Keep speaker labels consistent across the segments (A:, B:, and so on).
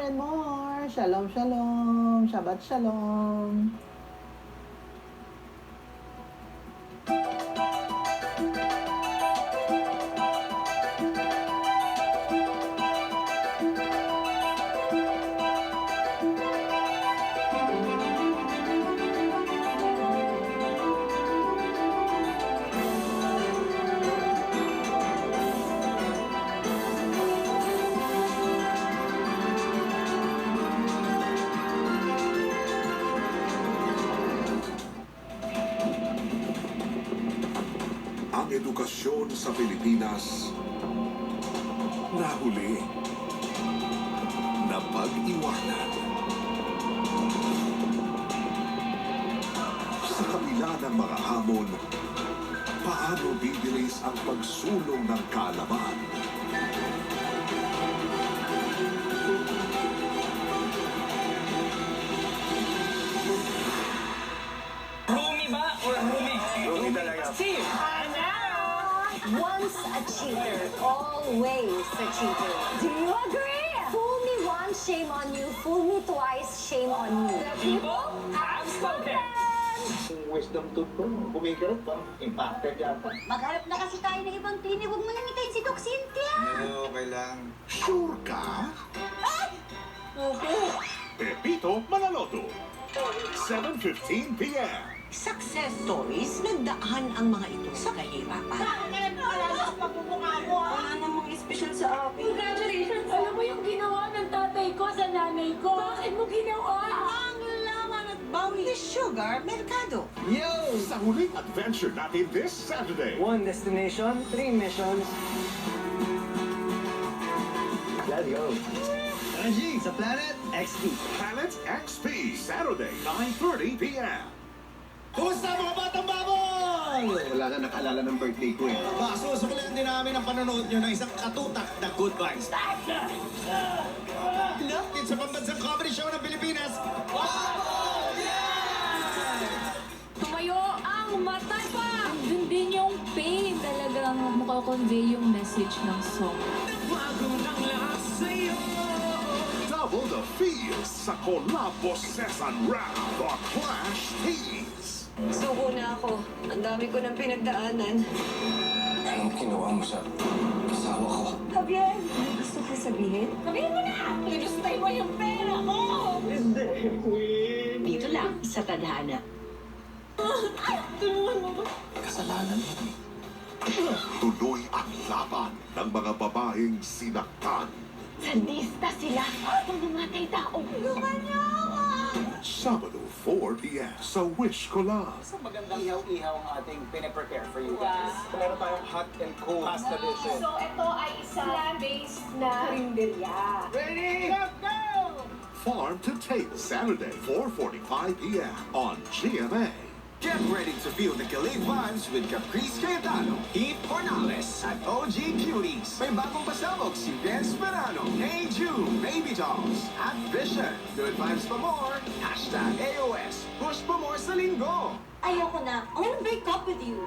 A: and more. Shalom, shalom. Shabbat shalom.
B: Ang edukasyon sa Pilipinas nahuli, napag-iwanan. Sa kabila ng mga hamon, paano bibilis ang pagsulong ng kaalaman?
C: Rumi ba or Rumi?
D: Rumi talaga.
C: Steve!
E: Once a cheater, always a cheater. Do you agree? Fool me once, shame on you. Fool me twice, shame on you. The
C: people have spoken.
D: Wisdom tooth ko, kumikirat pa. Impacted yata.
E: Magharap na kasi tayo ng ibang tinig. Huwag mo nang itayin si Doc Cynthia.
D: Okay lang.
B: Sure ka? Pepito Manaloto, 7:15 p.m.
F: Success stories, nagdaan ang mga ito sa kahirapan. Wala namang espesyal sa akin.
G: Congratulations! Alam mo yung ginawa ng tatay ko sa nanay ko? Bakit mo ginawa?
F: Ang laman at bawi ni Sugar Mercado.
B: Sa huling adventure natin this Saturday.
C: One destination, 3 missions. Let's go.
D: Angie, sa Planet XP.
B: Planet XP, Saturday, 9:30 p.m.
D: Kumusta mga batang babol?
H: Wala na nakaalala ng birthday ko eh.
D: Susukulan din namin ang panonood nyo ng isang katutak na good vibes. Lapit sa pambansang comedy show ng Pilipinas.
G: Tumayo ang mata pa! Doon din yung pain. Talagang makakonvey yung message ng song.
B: Double the feels sa Colabo Sesan Rap, The Clash Tees.
F: Suko na ako. Ang dami ko ng pinagdaanan.
H: Anong ginawa mo sa asawa ko?
F: Javier, may gusto ka sabihin?
G: Sabihin mo na! Linustay mo yung pera ko!
F: Dito lang, sa tadhana.
H: Kasalanan mo.
B: Tuloy ang laban ng mga babaeng sinaktan.
G: Sadista sila! Pangmamatay tao! Tulungan niyo ako!
B: Sabado, 4 p.m. sa Wish Ko Love.
C: Isang magandang ihaw-ihaw ang ating pinaprepare for you guys. Meron tayong hot and cold pasta dishes.
G: So, ito ay isang land-based na karinderya.
C: Ready? Go!
B: Farm to Table, Saturday, 4:45 p.m. on GMA.
D: Get ready to feel the Kilig vibes with Caprice Cayetano, Heath Cornales, at OG Cuties. May bagong pasabog si Vince Verano, Hey Jude, Baby Dolls, at Vision. Good vibes pa more, #AOS. Push pa more sa linggo.
E: Ayoko na. I wanna break up with you.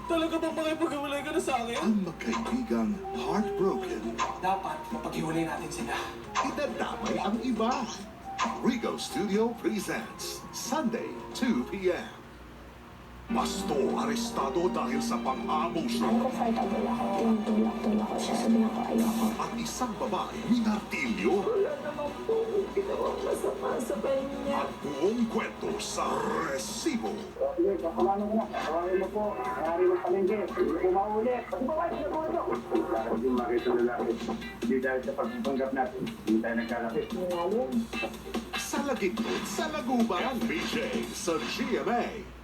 C: Talaga bang makipaghiwalay ka na sa akin?
B: Ang magkaibigang heartbroken,
C: Dapat mapaghiwalay natin sila.
B: idadamay ang iba. Rigo Studio presents Sunday, 2 p.m. Pastor arestado dahil sa pang-abuso.
G: Comfortable ako. Tinutulak-tulak ko siya. Sabi ko ayoko.
B: At isang babae minartilyo.
G: Masama sa kanya.
B: At buong kwento sa Resibo.
I: Kasalanan ko na. Tawagin mo po. Nangyari ng palengke. Hindi ko maulit. Hindi makita na natin. Hindi dahil sa pagpapanggap natin. Hindi tayo nagkalapit.
B: Sa Lagitnot, sa Laguban, BJ, sa GMA.